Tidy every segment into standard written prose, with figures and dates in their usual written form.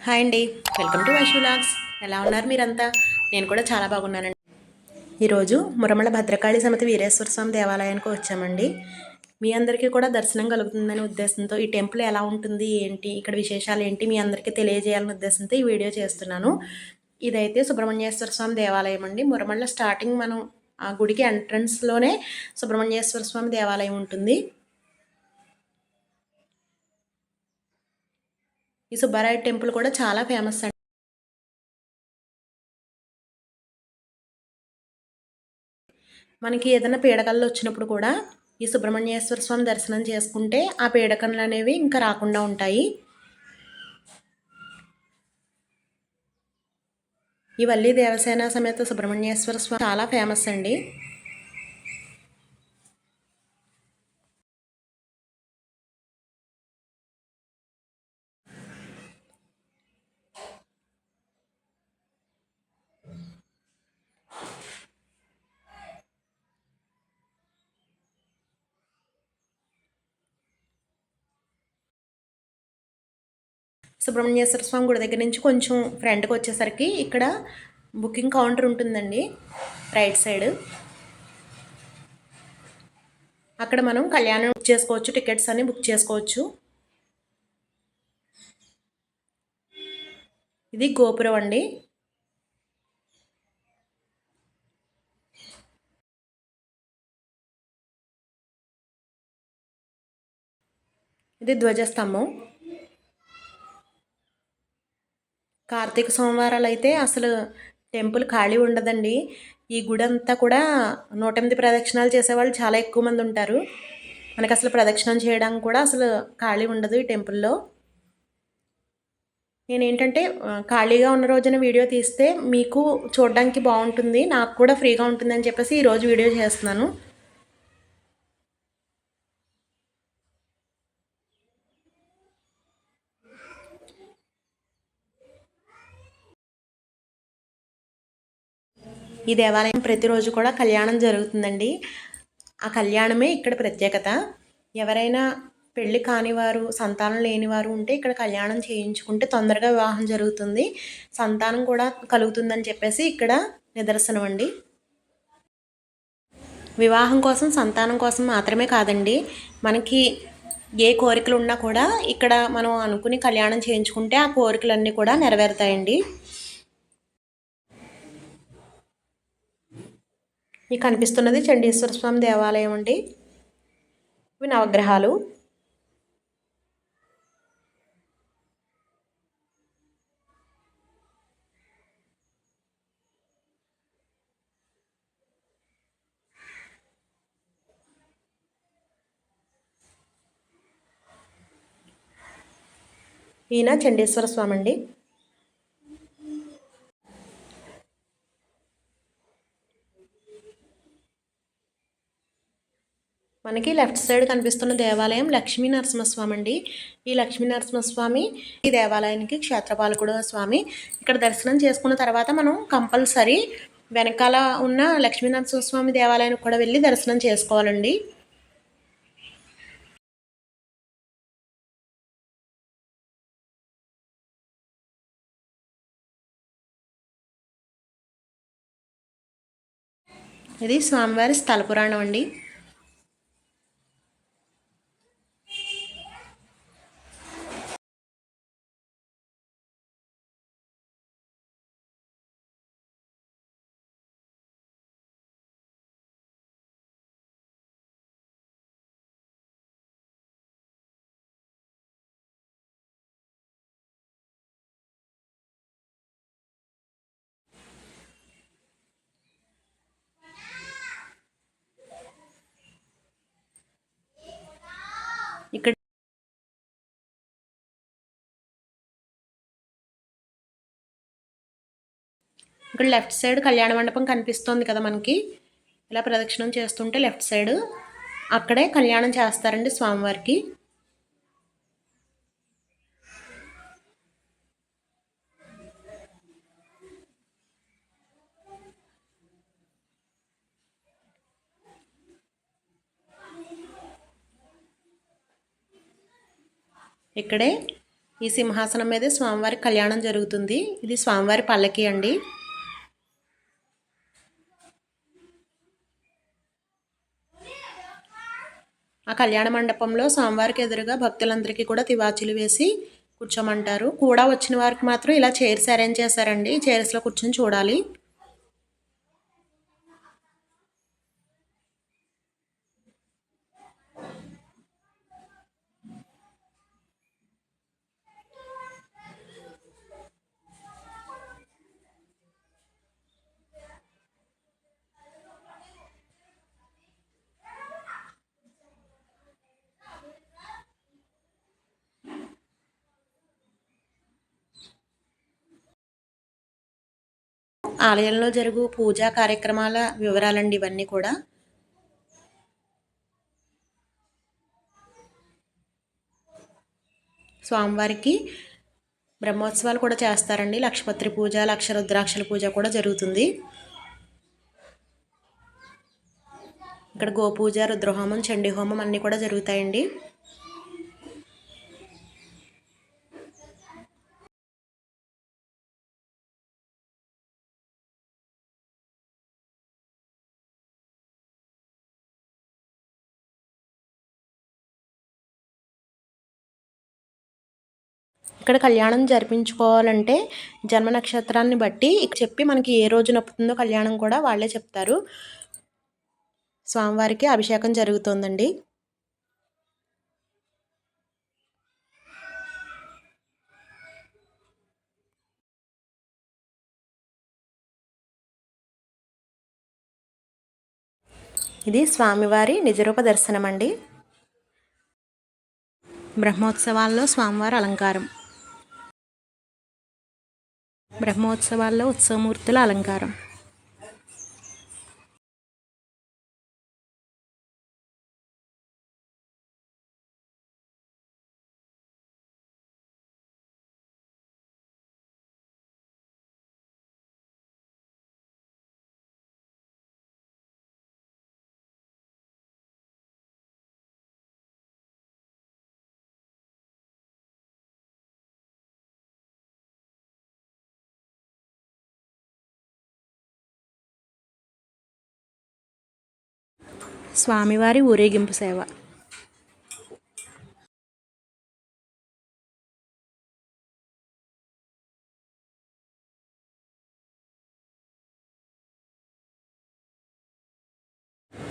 Hi అండి. Welcome to Vaishu vlogs. ఎలా ఉన్నారు మీరంతా? నేను కూడా చాలా బాగున్నానండి. ఈరోజు మురమళ్ళ భద్రకాళి సమేత వీరేశ్వర స్వామి దేవాలయానికి వచ్చామండి. మీ అందరికీ కూడా దర్శనం కలుగుతుందనే ఉద్దేశంతో ఈ టెంపుల్ ఎలా ఉంటుంది ఏంటి, ఇక్కడ విశేషాలు ఏంటి మీ అందరికీ తెలియజేయాలనే ఉద్దేశంతో ఈ వీడియో చేస్తున్నాను. ఇదైతే సుబ్రహ్మణ్యేశ్వర స్వామి దేవాలయం అండి. మురమళ్ళ స్టార్టింగ్ మనం ఆ గుడికి ఎంట్రన్స్లోనే సుబ్రహ్మణ్యేశ్వర స్వామి దేవాలయం ఉంటుంది. ఈ సుబ్బారాయ టెంపుల్ కూడా చాలా ఫేమస్ అండి. మనకి ఏదైనా పీడకలు వచ్చినప్పుడు కూడా ఈ సుబ్రహ్మణ్యేశ్వర స్వామి దర్శనం చేసుకుంటే ఆ పీడకలు అనేవి ఇంకా రాకుండా ఉంటాయి. ఈ వల్లి దేవసేన సమేత సుబ్రహ్మణ్యేశ్వర స్వామి చాలా ఫేమస్ అండి. సుబ్రహ్మణ్యేశ్వర స్వామి గుడి దగ్గర నుంచి కొంచెం ఫ్రంట్కి వచ్చేసరికి ఇక్కడ బుకింగ్ కౌంటర్ ఉంటుందండి. రైట్ సైడ్ అక్కడ మనం కళ్యాణం బుక్ చేసుకోవచ్చు, టికెట్స్ అన్ని బుక్ చేసుకోవచ్చు. ఇది గోపురం అండి. ఇది ధ్వజస్తంభం. కార్తీక సోమవారాలు అయితే అసలు టెంపుల్ ఖాళీ ఉండదండి. ఈ గుడి అంతా కూడా 108 ప్రదక్షిణాలు చేసేవాళ్ళు చాలా ఎక్కువ మంది ఉంటారు. మనకు అసలు ప్రదక్షిణం చేయడానికి కూడా అసలు ఖాళీ ఉండదు ఈ టెంపుల్లో. నేనేంటంటే ఖాళీగా ఉన్న రోజున వీడియో తీస్తే మీకు చూడడానికి బాగుంటుంది, నాకు కూడా ఫ్రీగా ఉంటుంది అని చెప్పేసి ఈరోజు వీడియో చేస్తున్నాను. ఈ దేవాలయం ప్రతిరోజు కూడా కళ్యాణం జరుగుతుందండి. ఆ కళ్యాణమే ఇక్కడ ప్రత్యేకత. ఎవరైనా పెళ్ళి కానివారు, సంతానం లేనివారు ఉంటే ఇక్కడ కళ్యాణం చేయించుకుంటే తొందరగా వివాహం జరుగుతుంది, సంతానం కూడా కలుగుతుందని చెప్పేసి ఇక్కడ నిదర్శనం అండి. వివాహం కోసం, సంతానం కోసం మాత్రమే కాదండి, మనకి ఏ కోరికలు ఉన్నా కూడా ఇక్కడ మనం అనుకుని కళ్యాణం చేయించుకుంటే ఆ కోరికలన్నీ కూడా నెరవేరుతాయండి. మీకు కనిపిస్తున్నది చండీశ్వర స్వామి దేవాలయం అండి. ఇవి నవగ్రహాలు. ఈయన చండీశ్వర స్వామి అండి. మనకి లెఫ్ట్ సైడ్ కనిపిస్తున్న దేవాలయం లక్ష్మీ నరసింహస్వామి అండి. ఈ లక్ష్మీ నరసింహస్వామి ఈ దేవాలయానికి క్షేత్రపాలకుడు స్వామి. ఇక్కడ దర్శనం చేసుకున్న తర్వాత మనం కంపల్సరీ వెనకాల ఉన్న లక్ష్మీ నరసింహస్వామి దేవాలయానికి కూడా వెళ్ళి దర్శనం చేసుకోవాలండి. ఇది స్వామివారి స్థల పురాణం అండి. ఇక్కడ ఇక్కడ లెఫ్ట్ సైడ్ కళ్యాణ మండపం కనిపిస్తుంది కదా మనకి. ఇలా ప్రదక్షిణం చేస్తుంటే లెఫ్ట్ సైడ్ అక్కడే కళ్యాణం చేస్తారండి స్వామివారికి. ఇక్కడే ఈ సింహాసనం మీదే స్వామివారి కళ్యాణం జరుగుతుంది. ఇది స్వామివారి పల్లకి అండి. ఆ కళ్యాణ మండపంలో స్వామివారికి ఎదురుగా భక్తులందరికీ కూడా తివాచీలు వేసి కూర్చోమంటారు. కూడా వచ్చిన వారికి మాత్రం ఇలా చైర్స్ అరేంజ్ చేశారండి. చైర్స్లో కూర్చొని చూడాలి. ఆలయంలో జరుగు పూజా కార్యక్రమాల వివరాలండి ఇవన్నీ కూడా. స్వామివారికి బ్రహ్మోత్సవాలు కూడా చేస్తారండి. లక్షపత్రి పూజ, లక్ష రుద్రాక్షల పూజ కూడా జరుగుతుంది. ఇక్కడ గోపూజ, రుద్రహోమం, చండీ హోమం అన్నీ కూడా జరుగుతాయండి. ఇక్కడ కళ్యాణం జరిపించుకోవాలంటే జన్మ నక్షత్రాన్ని బట్టి చెప్పి మనకి ఏ రోజు నప్పుతుందో కళ్యాణం కూడా వాళ్ళే చెప్తారు. స్వామివారికి అభిషేకం జరుగుతోందండి. ఇది స్వామివారి నిజరూప దర్శనం అండి. బ్రహ్మోత్సవాల్లో స్వామివారి అలంకారం. బ్రహ్మోత్సవాల్లో ఉత్సవమూర్తుల అలంకారం. స్వామివారి ఊరేగింపు సేవ.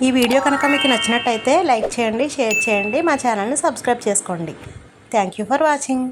ఈ వీడియో కనుక మీకు నచ్చినట్టయితే లైక్ చేయండి, షేర్ చేయండి, మా ఛానల్ని సబ్స్క్రైబ్ చేసుకోండి. Thank you for watching.